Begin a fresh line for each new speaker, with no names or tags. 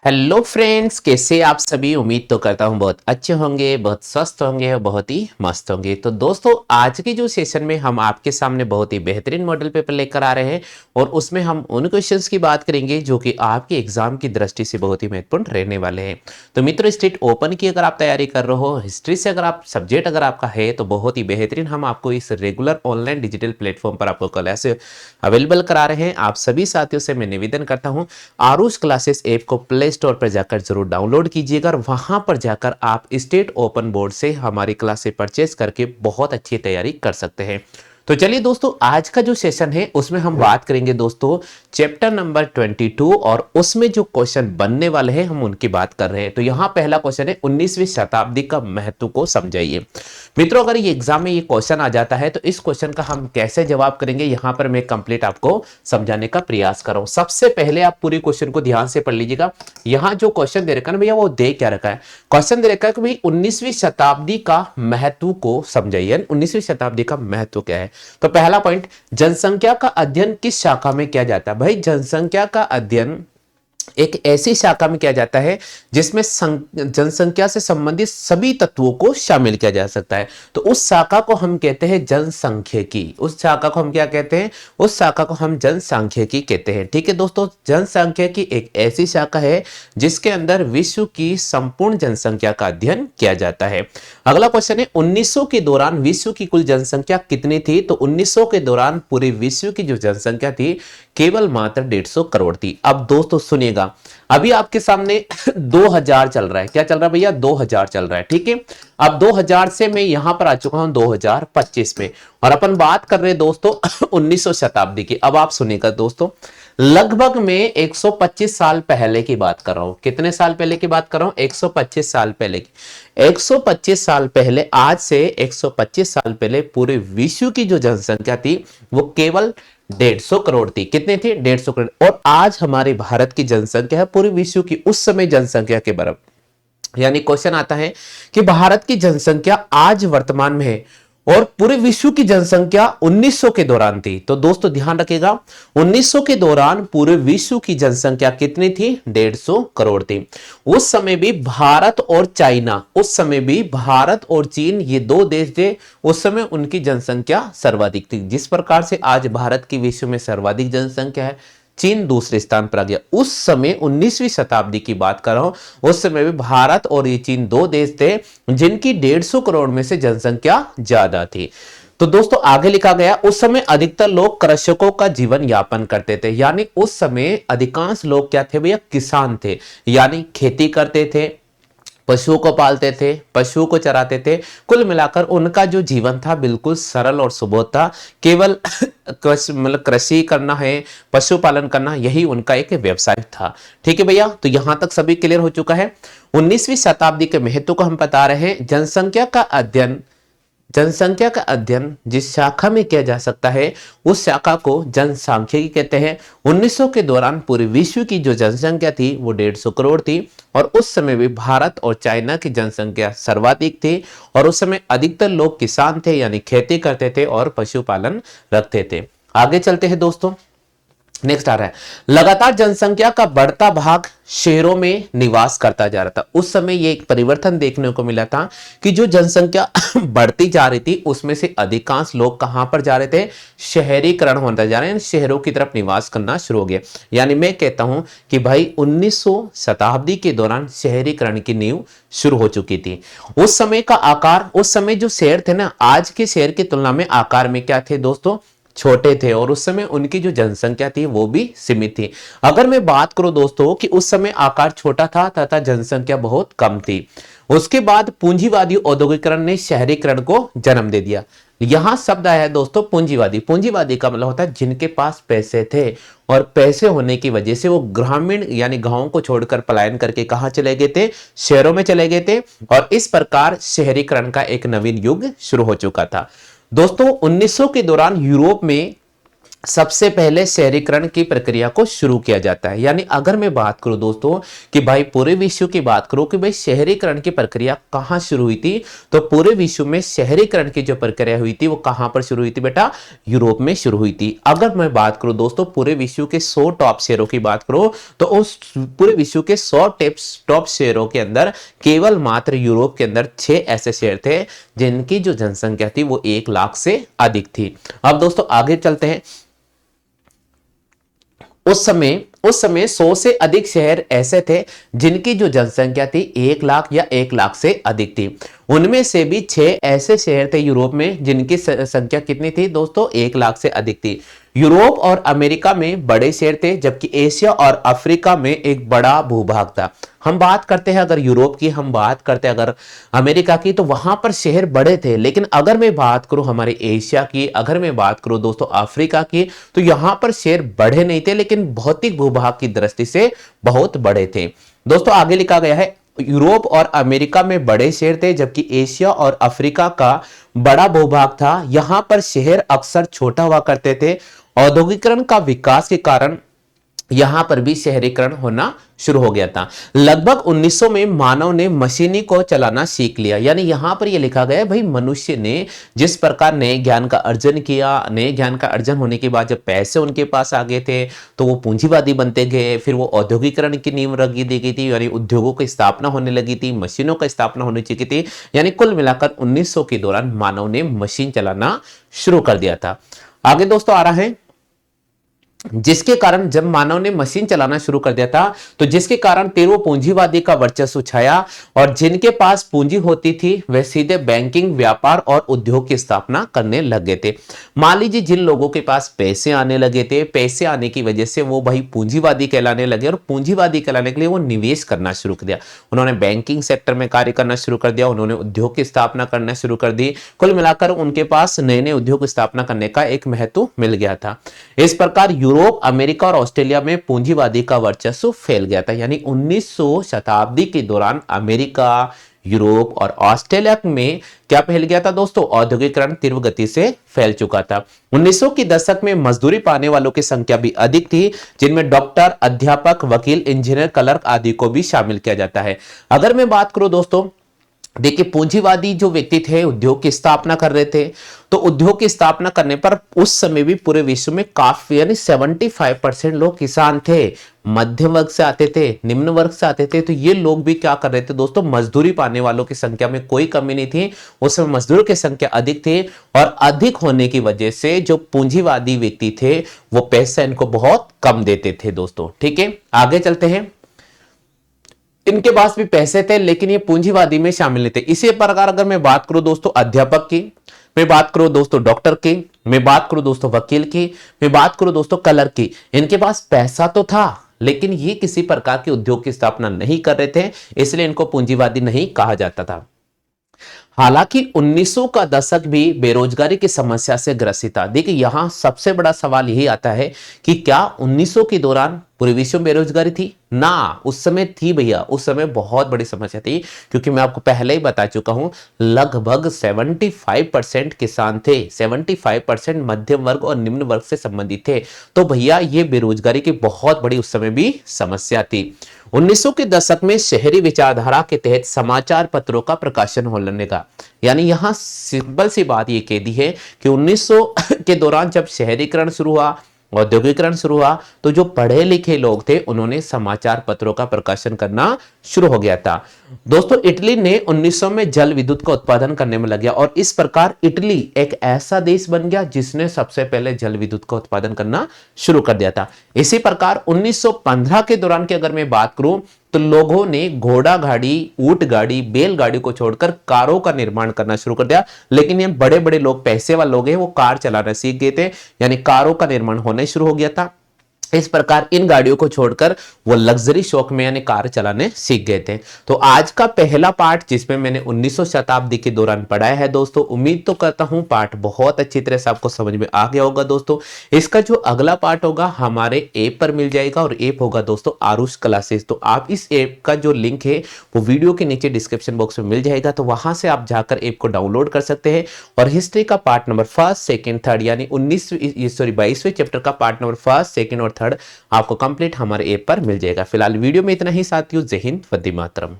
Hello friends, कैसे आप सभी। उम्मीद तो करता हूँ बहुत अच्छे होंगे, बहुत स्वस्थ होंगे और बहुत ही मस्त होंगे। तो दोस्तों, आज के जो सेशन में हम आपके सामने बहुत ही बेहतरीन मॉडल पेपर लेकर आ रहे हैं और उसमें हम उन क्वेश्चंस की बात करेंगे जो कि आपके एग्जाम की दृष्टि से बहुत ही महत्वपूर्ण रहने वाले हैं। तो मित्रों, स्टेट ओपन की अगर आप तैयारी कर रहे हो, हिस्ट्री से अगर आप सब्जेक्ट अगर आपका है, तो बहुत ही बेहतरीन हम आपको इस रेगुलर ऑनलाइन डिजिटल प्लेटफॉर्म पर आपको क्लास अवेलेबल करा रहे हैं। आप सभी साथियों से मैं निवेदन करता हूं, आरुष क्लासेस ऐप को प्ले स्टोर पर जाकर जरूर डाउनलोड कीजिएगा और वहां पर जाकर आप स्टेट ओपन बोर्ड से हमारी क्लासे परचेज करके बहुत अच्छी तैयारी कर सकते हैं। तो चलिए दोस्तों, आज का जो सेशन है उसमें हम बात करेंगे दोस्तों चैप्टर नंबर 22 और उसमें जो क्वेश्चन बनने वाले हैं हम उनकी बात कर रहे हैं। तो यहां पहला क्वेश्चन है 19वीं शताब्दी का महत्व को समझाइए। मित्रों, अगर ये एग्जाम में ये क्वेश्चन आ जाता है तो इस क्वेश्चन का हम कैसे जवाब करेंगे, यहां पर मैं कंप्लीट आपको समझाने का प्रयास कर रहा हूं। सबसे पहले आप पूरी क्वेश्चन को ध्यान से पढ़ लीजिएगा। यहां जो क्वेश्चन दे रखा है ना भैया, वो दे क्या रखा है। क्वेश्चन दे रखा है कि भाई 19वीं शताब्दी का महत्व को समझाइए। 19वीं शताब्दी का महत्व क्या है। तो पहला पॉइंट, जनसंख्या का अध्ययन किस शाखा में किया जाता है। भाई, जनसंख्या का अध्ययन एक ऐसी शाखा में किया जाता है जिसमें जनसंख्या से संबंधित सभी तत्वों को शामिल किया जा सकता है। तो उस शाखा को हम कहते हैं जनसांख्यिकी। उस शाखा को हम क्या कहते हैं, उस शाखा को हम जनसांख्यिकी कहते हैं। ठीक है दोस्तों, जनसांख्यिकी एक ऐसी शाखा है जिसके अंदर विश्व की संपूर्ण जनसंख्या का अध्ययन किया जाता है। अगला क्वेश्चन है 1900 के दौरान विश्व की कुल जनसंख्या कितनी थी। तो 1900 के दौरान पूरे विश्व की जो जनसंख्या थी केवल मात्र 150 करोड़ थी। अब दोस्तों सुनिएगा, अभी आपके सामने 2000 चल रहा है। क्या चल रहा है भैया, 2000 चल रहा है। ठीक है, अब 2000 से मैं यहां पर आ चुका हूं 2025 में और अपन बात कर रहे हैं दोस्तों 1900 शताब्दी की। अब आप सुनिएगा दोस्तों, लगभग मैं 125 साल पहले की बात कर रहा हूं। कितने साल पहले की बात कर रहा हूं, 125 साल पहले की। 125 साल पहले, आज से 125 साल पहले पूरे विश्व की जो जनसंख्या थी वो केवल 150 करोड़ थी। कितनी थी, 150 करोड़। और आज हमारे भारत की जनसंख्या है पूरे विश्व की उस समय जनसंख्या के बराबर। यानी क्वेश्चन आता है कि भारत की जनसंख्या आज वर्तमान में है और पूरे विश्व की जनसंख्या 1900 के दौरान थी। तो दोस्तों ध्यान रखिएगा, 1900 के दौरान पूरे विश्व की जनसंख्या कितनी थी, 150 करोड़ थी। उस समय भी भारत और चाइना, उस समय भी भारत और चीन, ये दो देश थे, उस समय उनकी जनसंख्या सर्वाधिक थी। जिस प्रकार से आज भारत की विश्व में सर्वाधिक जनसंख्या है, चीन दूसरे स्थान पर आ गया। उस समय 19वीं शताब्दी की बात कर रहा हूं, उस समय भी भारत और ये चीन दो देश थे जिनकी 150 करोड़ में से जनसंख्या ज्यादा थी। तो दोस्तों आगे लिखा गया, उस समय अधिकतर लोग कृषकों का जीवन यापन करते थे। यानी उस समय अधिकांश लोग क्या थे भैया, किसान थे। यानी खेती करते थे, पशुओं को पालते थे, पशुओं को चराते थे। कुल मिलाकर उनका जो जीवन था बिल्कुल सरल और सुबोध था। केवल कृषि करना है, पशुपालन करना, यही उनका एक व्यवसाय था। ठीक है भैया, तो यहां तक सभी क्लियर हो चुका है। 19वीं शताब्दी के महत्व को हम बता रहे हैं। जनसंख्या का अध्ययन जिस शाखा में किया जा सकता है उस शाखा को जनसांख्यिकी कहते हैं। 1900 के दौरान पूरे विश्व की जो जनसंख्या थी वो 150 करोड़ थी और उस समय भी भारत और चाइना की जनसंख्या सर्वाधिक थी और उस समय अधिकतर लोग किसान थे, यानी खेती करते थे और पशुपालन रखते थे। आगे चलते हैं दोस्तों, नेक्स्ट आ रहा है, लगातार जनसंख्या का बढ़ता भाग शहरों में निवास करता जा रहा था। उस समय ये एक परिवर्तन देखने को मिला था कि जो जनसंख्या बढ़ती जा रही थी उसमें से अधिकांश लोग कहां पर जा रहे थे, शहरीकरण होता जा रहे हैं, शहरों की तरफ निवास करना शुरू हो गया। यानी मैं कहता हूं कि भाई 1900 शताब्दी के दौरान शहरीकरण की नींव शुरू हो चुकी थी। उस समय का आकार, उस समय जो शहर थे ना, आज के शहर की तुलना में आकार में क्या थे दोस्तों, छोटे थे और उस समय उनकी जो जनसंख्या थी वो भी सीमित थी। अगर मैं बात करूं दोस्तों कि उस समय आकार छोटा था तथा जनसंख्या बहुत कम थी। उसके बाद पूंजीवादी औद्योगिकरण ने शहरीकरण को जन्म दे दिया। यहां शब्द आया है दोस्तों पूंजीवादी। पूंजीवादी का मतलब होता है जिनके पास पैसे थे और पैसे होने की वजह से वो ग्रामीण यानी गांवों को छोड़कर पलायन करके कहां चले गए थे, शहरों में चले गए थे और इस प्रकार शहरीकरण का एक नवीन युग शुरू हो चुका था। दोस्तों 1900 के दौरान यूरोप में सबसे पहले शहरीकरण की प्रक्रिया को शुरू किया जाता है। यानी अगर मैं बात करूं दोस्तों कि भाई पूरे विश्व की बात करूं कि भाई शहरीकरण की प्रक्रिया कहां शुरू हुई थी, तो पूरे विश्व में शहरीकरण की जो प्रक्रिया हुई थी वो कहां पर शुरू हुई थी बेटा? यूरोप में शुरू हुई थी। अगर मैं बात करूं दोस्तों पूरे विश्व के 100 टॉप शहरों की बात करूं, तो उस पूरे विश्व के 100 टॉप शहरों के अंदर केवल मात्र यूरोप के अंदर 6 ऐसे शहर थे जिनकी जो जनसंख्या थी वो 1 लाख से अधिक थी। अब दोस्तों आगे चलते हैं। उस समय 100 से अधिक शहर ऐसे थे जिनकी जो जनसंख्या थी 1 लाख या 1 लाख से अधिक थी। उनमें से भी 6 ऐसे शहर थे यूरोप में जिनकी संख्या कितनी थी दोस्तों? 1 लाख से अधिक थी। यूरोप और अमेरिका में बड़े शहर थे, जबकि एशिया और अफ्रीका में एक बड़ा भूभाग था। हम बात करते हैं अगर यूरोप की, हम बात करते हैं अगर अमेरिका की, तो वहां पर शहर बड़े थे। लेकिन अगर मैं बात करूं हमारे एशिया की, अगर मैं बात करूं दोस्तों अफ्रीका की, तो यहां पर शहर बड़े नहीं थे लेकिन भौतिक भूभाग की दृष्टि से बहुत बड़े थे। दोस्तों आगे लिखा गया है यूरोप और अमेरिका में बड़े शहर थे, जबकि एशिया और अफ्रीका का बड़ा भूभाग था। यहां पर शहर अक्सर छोटा हुआ करते थे। औद्योगिकरण का विकास के कारण यहां पर भी शहरीकरण होना शुरू हो गया था। लगभग 1900 में मानव ने मशीनी को चलाना सीख लिया। यानी यहां पर यह लिखा गया है भाई मनुष्य ने जिस प्रकार नए ज्ञान का अर्जन किया, नए ज्ञान का अर्जन होने के बाद जब पैसे उनके पास आ गए थे तो वो पूंजीवादी बनते गए। फिर वो औद्योगिकरण की नींव रखी दी गई थी, यानी उद्योगों की स्थापना होने लगी थी, मशीनों की स्थापना होनी चाहिए थी। यानी कुल मिलाकर 1900 के दौरान मानव ने मशीन चलाना शुरू कर दिया था। आगे दोस्तों आ रहा है जिसके कारण जब मानव ने मशीन चलाना शुरू कर दिया था तो जिसके कारण तीव्र पूंजीवादी का वर्चस्व छाया और जिनके पास पूंजी होती थी वे सीधे बैंकिंग, व्यापार और उद्योग की स्थापना करने लग गए थे। मान लीजिए जिन लोगों के पास पैसे आने लगे थे, पैसे आने की वजह से वो भाई पूंजीवादी कहलाने लगे और पूंजीवादी कहलाने के लिए वो निवेश करना शुरू कर दिया। उन्होंने बैंकिंग सेक्टर में कार्य करना शुरू कर दिया, उन्होंने उद्योग की स्थापना करना शुरू कर दी। कुल मिलाकर उनके पास नए नए उद्योग स्थापना करने का एक महत्व मिल गया था। इस प्रकार यूरोप, अमेरिका और ऑस्ट्रेलिया में पूंजीवादी का वर्चस्व फैल गया था। यानी 1900 शताब्दी के दौरान अमेरिका, यूरोप और ऑस्ट्रेलिया में क्या फैल गया था दोस्तों? औद्योगिकरण तीव्र गति से फैल चुका था। 1900 के दशक में मजदूरी पाने वालों की संख्या भी अधिक थी, जिनमें डॉक्टर, अध्यापक, वकील, इंजीनियर, क्लर्क आदि को भी शामिल किया जाता है। अगर मैं बात करूं दोस्तों, देखिए पूंजीवादी जो व्यक्ति थे उद्योग की स्थापना कर रहे थे, तो उद्योग की स्थापना करने पर उस समय भी पूरे विश्व में काफी यानी 75% लोग किसान थे, मध्यम वर्ग से आते थे, निम्न वर्ग से आते थे। तो ये लोग भी क्या कर रहे थे दोस्तों? मजदूरी पाने वालों की संख्या में कोई कमी नहीं थी। उस समय मजदूरों की संख्या अधिक थी और अधिक होने की वजह से जो पूंजीवादी व्यक्ति थे वो पैसा इनको बहुत कम देते थे दोस्तों। ठीक है, आगे चलते हैं। इनके पास भी पैसे थे लेकिन ये पूंजीवादी में शामिल नहीं थे। इसी प्रकार अगर मैं बात करूं दोस्तों अध्यापक की, मैं बात करूं दोस्तों डॉक्टर की, मैं बात करूं दोस्तों वकील की, मैं बात करूं दोस्तों क्लर्क की, इनके पास पैसा तो था लेकिन ये किसी प्रकार के उद्योग की स्थापना नहीं कर रहे थे, इसलिए इनको पूंजीवादी नहीं कहा जाता था। हालांकि 1900 का दशक भी बेरोजगारी की समस्या से ग्रसित था। देखिए यहां सबसे बड़ा सवाल यही आता है कि क्या 1900 के दौरान पूरे विश्व में बेरोजगारी थी? ना, उस समय थी भैया, उस समय बहुत बड़ी समस्या थी, क्योंकि मैं आपको पहले ही बता चुका हूं लगभग 75% किसान थे, 75% मध्यम वर्ग और निम्न वर्ग से संबंधित थे। तो भैया ये बेरोजगारी की बहुत बड़ी उस समय भी समस्या थी। 1900 के दशक में शहरी विचारधारा के तहत समाचार पत्रों का प्रकाशन होने लगा। यानी यहां सिंपल सी बात ये कह दी है कि 1900 के दौरान जब शहरीकरण शुरू हुआ, औद्योगिकरण शुरू हुआ, तो जो पढ़े लिखे लोग थे उन्होंने समाचार पत्रों का प्रकाशन करना शुरू हो गया था। दोस्तों इटली ने 1900 में जल विद्युत का उत्पादन करने में लग गया और इस प्रकार इटली एक ऐसा देश बन गया जिसने सबसे पहले जल विद्युत का उत्पादन करना शुरू कर दिया था। इसी प्रकार 1915 के दौरान की अगर मैं बात करूं तो लोगों ने घोड़ा गाड़ी, ऊंट गाड़ी, बैलगाड़ी को छोड़कर कारों का निर्माण करना शुरू कर दिया। लेकिन ये बड़े बड़े लोग, पैसे वाले लोग हैं, वो कार चलाना सीख गए थे, यानी कारों का निर्माण होने शुरू हो गया था। इस प्रकार इन गाड़ियों को छोड़कर वो लग्जरी शौक में यानी कार चलाने सीख गए थे। तो आज का पहला पार्ट जिसमें मैंने 19वीं शताब्दी के दौरान पढ़ाया है दोस्तों, उम्मीद तो करता हूं पार्ट बहुत अच्छी तरह से आपको समझ में आ गया होगा दोस्तों। इसका जो अगला पार्ट होगा हमारे ऐप पर मिल जाएगा और ऐप होगा दोस्तों आरुष क्लासेस। तो आप इस ऐप का जो लिंक है वो वीडियो के नीचे डिस्क्रिप्शन बॉक्स में मिल जाएगा, तो वहां से आप जाकर ऐप को डाउनलोड कर सकते हैं और हिस्ट्री का part number first second third यानी 22वें चैप्टर का पार्ट नंबर फर्स्ट सेकंड और थर्ड आपको कंप्लीट हमारे ऐप पर मिल जाएगा। फिलहाल वीडियो में इतना ही साथियों, जय हिंद, वंदे मातरम।